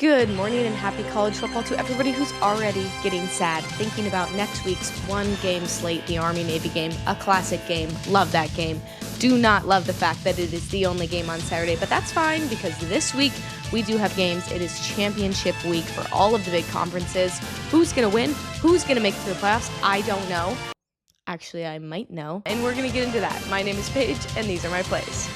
Good morning and happy college football to everybody who's already getting sad, thinking about next week's one-game slate, the Army-Navy game, a classic game. Love that game. Do not love the fact that it is the only game on Saturday, but that's fine because this week we do have games. It is championship week for all of the big conferences. Who's going to win? Who's going to make it to the playoffs? I don't know. Actually, I might know. And we're going to get into that. My name is Paige, and these are my plays.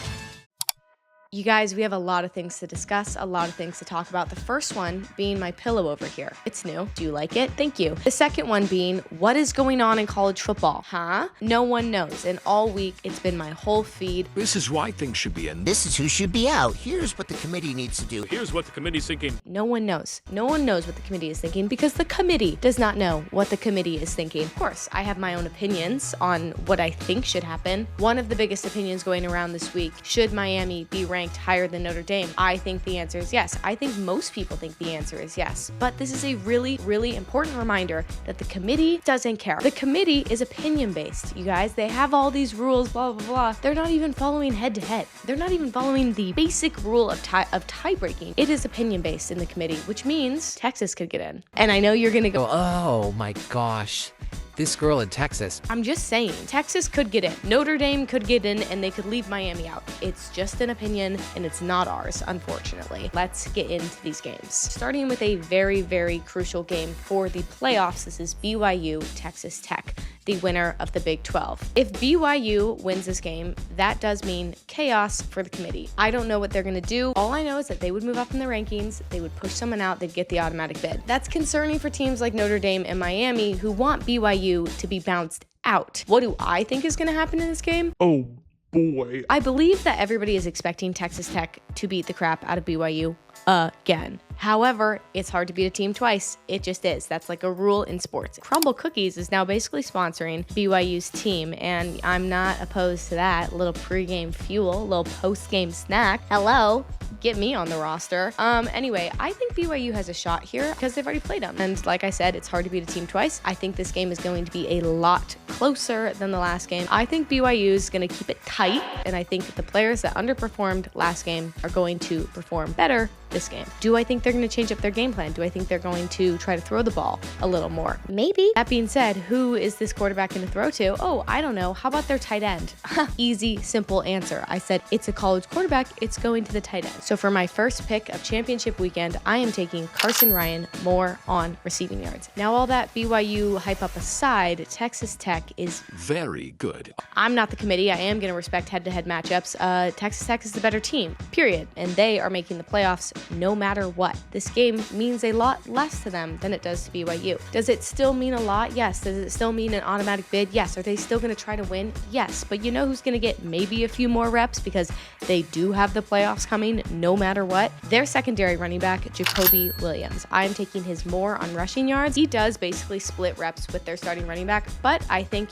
You guys, we have a lot of things to discuss, a lot of things to talk about. The first one being my pillow over here. It's new. Do you like it? Thank you. The second one being, what is going on in college football? Huh? No one knows. And all week, it's been my whole feed. This is why things should be in. This is who should be out. Here's what the committee needs to do. Here's what the committee's thinking. No one knows. No one knows what the committee is thinking because the committee does not know what the committee is thinking. Of course, I have my own opinions on what I think should happen. One of the biggest opinions going around this week, should Miami be ranked higher than Notre Dame? I think the answer is yes. I think most people think the answer is yes. But this is a really, really important reminder that the committee doesn't care. The committee is opinion-based, you guys. They have all these rules, blah, blah, blah. They're not even following head-to-head. They're not even following the basic rule of tie-breaking. It is opinion-based in the committee, which means Texas could get in. And I know you're gonna go, oh my gosh. This girl in Texas. I'm just saying, Texas could get in. Notre Dame could get in, and they could leave Miami out. It's just an opinion, and it's not ours, unfortunately. Let's get into these games. Starting with a very, very crucial game for the playoffs. This is BYU, Texas Tech, the winner of the Big 12. If BYU wins this game, that does mean chaos for the committee. I don't know what they're gonna do. All I know is that they would move up in the rankings, they would push someone out, they'd get the automatic bid. That's concerning for teams like Notre Dame and Miami who want BYU to be bounced out. What do I think is gonna happen in this game? Oh boy. I believe that everybody is expecting Texas Tech to beat the crap out of BYU again. However, it's hard to beat a team twice. It just is. That's like a rule in sports. Crumble Cookies is now basically sponsoring BYU's team, and I'm not opposed to that. A little pregame fuel, a little postgame snack. Hello, get me on the roster. Anyway, I think BYU has a shot here because they've already played them. And like I said, it's hard to beat a team twice. I think this game is going to be a lot closer than the last game. I think BYU is going to keep it tight, and I think the players that underperformed last game are going to perform better this game. Do I think they're going to change up their game plan? Do I think they're going to try to throw the ball a little more? Maybe. That being said, who is this quarterback going to throw to? Oh, I don't know. How about their tight end? Easy, simple answer. I said it's a college quarterback. It's going to the tight end. So for my first pick of championship weekend, I am taking Carson Ryan more on receiving yards. Now, all that BYU hype up aside, Texas Tech is very good. I'm not the committee. I am going to respect head-to-head matchups. Texas Tech is the better team, period. And they are making the playoffs no matter what. This game means a lot less to them than it does to BYU. Does it still mean a lot? Yes. Does it still mean an automatic bid? Yes. Are they still going to try to win? Yes. But you know who's going to get maybe a few more reps because they do have the playoffs coming no matter what? Their secondary running back, Jacoby Williams. I'm taking his more on rushing yards. He does basically split reps with their starting running back, but I think,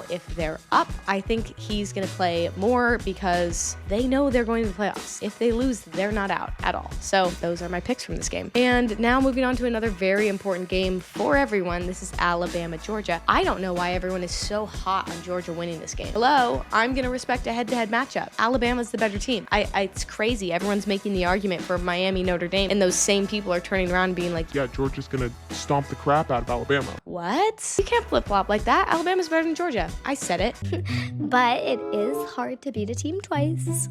if they're up, I think he's going to play more because they know they're going to the playoffs. If they lose, they're not out at all. So those are my picks from this game. And now moving on to another very important game for everyone. This is Alabama, Georgia. I don't know why everyone is so hot on Georgia winning this game. Hello, I'm going to respect a head-to-head matchup. Alabama's the better team. It's crazy. Everyone's making the argument for Miami, Notre Dame, and those same people are turning around and being like, yeah, Georgia's gonna stomp the crap out of Alabama. What? You can't flip-flop like that. Alabama's better than Georgia. I said it. But it is hard to beat a team twice.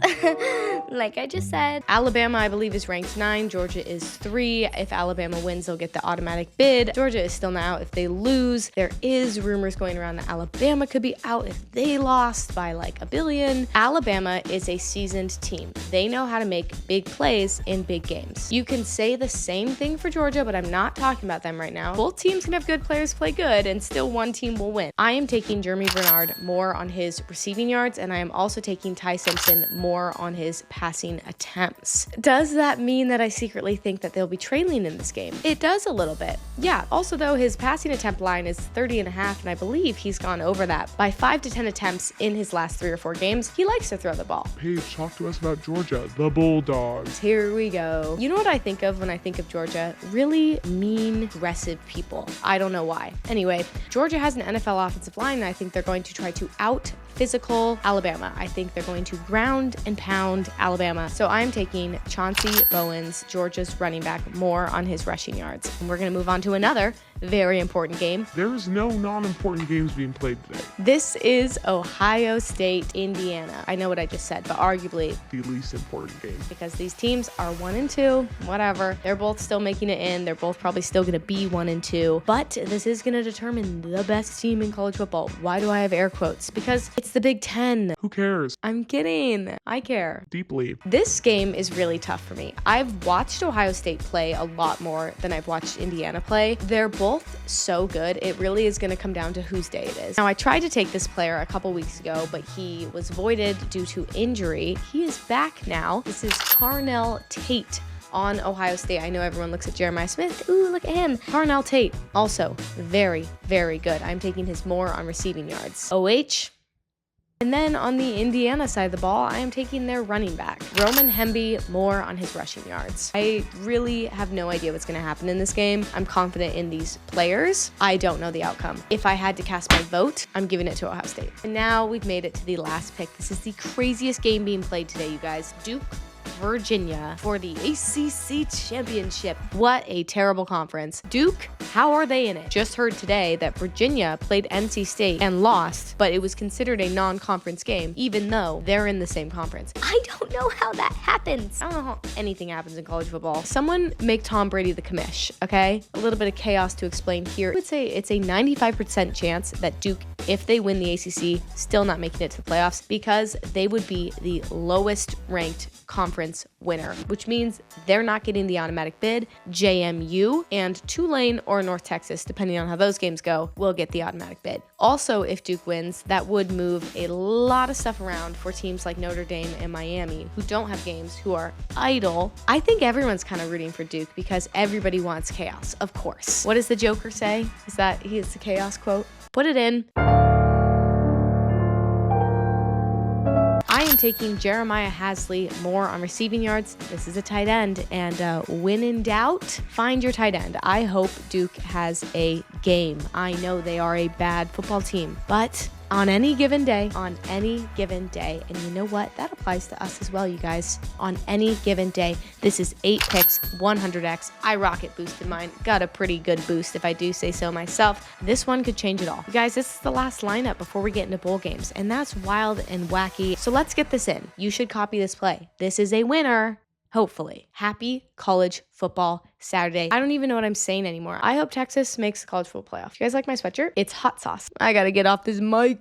Like I just said. Alabama, I believe, is ranked 9. Georgia is 3. If Alabama wins, they'll get the automatic bid. Georgia is still not out. If they lose, there is rumors going around that Alabama could be out if they lost by like $1 billion. Alabama is a seasoned team. They know how to make big plays in big games. You can say the same thing for Georgia, but I'm not talking about them right now. Both teams can have good players play good, and still one team will win. I am taking Jeremy Bernard more on his receiving yards, and I am also taking Ty Simpson more on his passing attempts. Does that mean that I secretly think that they'll be trailing in this game? It does a little bit. Yeah. Also, though, his passing attempt line is 30.5, and I believe he's gone over that by 5 to 10 attempts in his last 3 or 4 games. He likes to throw the ball. Paige, talk to us about Georgia, the Bulldogs. Here we go. You know what I think of when I think of Georgia? Really mean, aggressive people. I don't know why. why. Anyway, Georgia has an NFL offensive line, and I think they're going to try to out-physical Alabama. I think they're going to ground and pound Alabama. So I'm taking Chauncey Bowens, Georgia's running back, more on his rushing yards. And we're going to move on to another very important game. There's no non-important games being played today. This is Ohio State, Indiana. I know what I just said, but arguably The least important game. because these teams are 1-2, whatever. They're both still making it in. They're both probably still going to be 1-2, but this is going to determine the best team in college football. Why do I have air quotes? Because it's the Big Ten. Who cares? I'm kidding. I care. Deeply. This game is really tough for me. I've watched Ohio State play a lot more than I've watched Indiana play. They're both so good. It really is going to come down to whose day it is. Now, I tried to take this player a couple weeks ago, but he was voided due to injury. He is back now. This is Carnell Tate on Ohio State. I know everyone looks at Jeremiah Smith. Ooh, look at him. Carnell Tate, also very, very good. I'm taking his more on receiving yards. OH. And then on the Indiana side of the ball, I am taking their running back, Roman Hemby, more on his rushing yards. I really have no idea what's going to happen in this game. I'm confident in these players. I don't know the outcome. If I had to cast my vote, I'm giving it to Ohio State. And now we've made it to the last pick. This is the craziest game being played today, you guys. Duke, Virginia for the ACC championship. What a terrible conference. Duke, how are they in it? Just heard today that Virginia played NC State and lost, but it was considered a non-conference game, even though they're in the same conference. I don't know how that happens. I don't know how anything happens in college football. Someone make Tom Brady the commish, okay? A little bit of chaos to explain here. I would say it's a 95% chance that Duke, if they win the ACC, still not making it to the playoffs because they would be the lowest ranked conference winner, which means they're not getting the automatic bid. JMU and Tulane or North Texas, depending on how those games go, will get the automatic bid. Also, if Duke wins, that would move a lot of stuff around for teams like Notre Dame and Miami, who don't have games, who are idle. I think everyone's kind of rooting for Duke because everybody wants chaos, of course. What does the Joker say? Is that he's the chaos quote? Put it in. I am taking Jeremiah Hasley more on receiving yards. This is a tight end, and when in doubt, find your tight end. I hope Duke has a game. I know they are a bad football team, but on any given day, and you know what? That applies to us as well, you guys. On any given day, this is 8 picks, 100x. I rocket boosted mine. Got a pretty good boost if I do say so myself. This one could change it all. You guys, this is the last lineup before we get into bowl games, and that's wild and wacky. So let's get this in. You should copy this play. This is a winner. Hopefully. Happy college football Saturday. I don't even know what I'm saying anymore. I hope Texas makes the college football playoff. You guys like my sweatshirt? It's hot sauce. I gotta get off this mic.